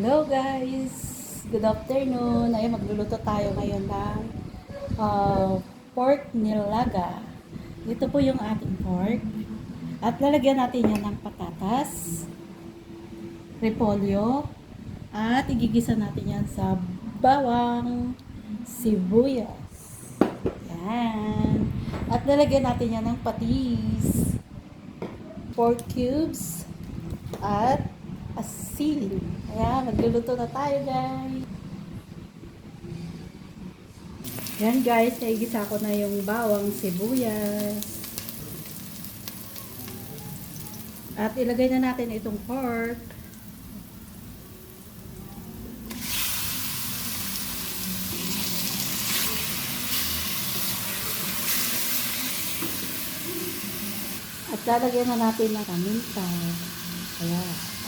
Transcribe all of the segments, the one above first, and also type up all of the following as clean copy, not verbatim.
Hello guys! Good afternoon! Ay, magluluto tayo ngayon ng pork nilaga. Ito po yung ating pork. At lalagyan natin yan ng patatas, repolyo, at igigisa natin yan sa bawang sibuyas. Yan. At lalagyan natin yan ng patis, pork cubes, at asin. Ayan, magluluto na tayo guys. Yan guys, naigisa ko na yung bawang sibuyas. At ilagay na natin itong pork. At lalagyan na natin ng paminta. Ayan.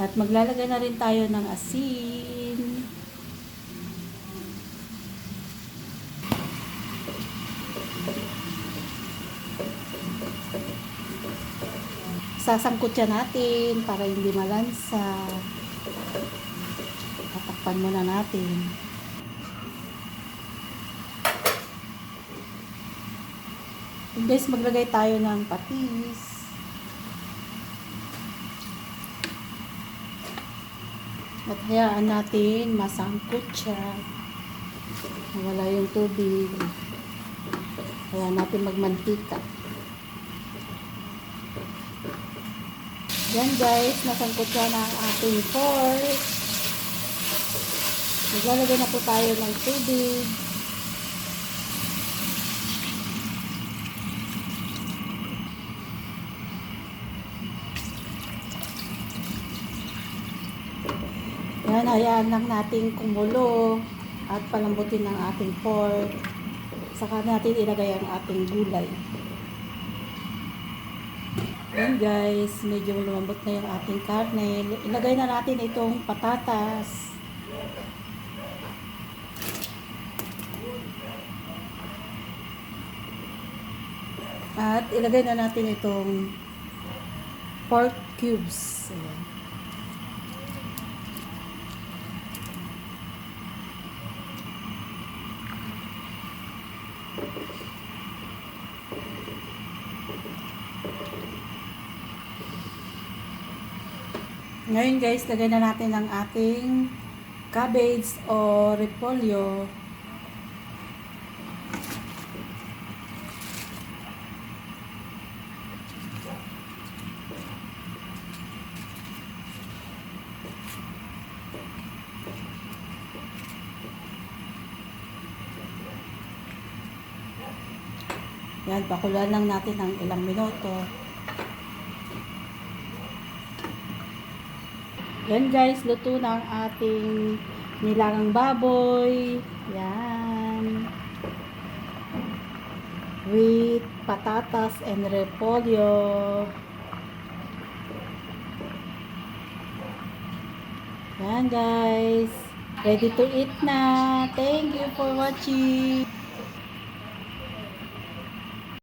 At maglalagay na rin tayo ng asin. Sasangkot siya natin para hindi malansa. Tatakpan muna natin. And guys, maglagay tayo ng patis. At hayaan natin masangkot siya. Nawala yung tubig. Hayaan natin magmantika. Yan guys, nasangkot siya na ang ating pork. Maglalagay na po tayo ng tubig. Yan, hayaan lang natin kumulo at palambutin ng ating pork. Saka natin ilagay ang ating gulay. Yan guys, medyo lumambot na yung ating karne. Ilagay na natin itong patatas. At ilagay na natin itong pork cubes. Ayan. Ngayon guys, lagay na natin ang ating cabbage o repolyo. Yan, pakuluan lang natin ng ilang minuto. Yan guys, luto na ang ating nilagang baboy. Yan. With patatas and repolyo. Yan guys. Ready to eat na. Thank you for watching.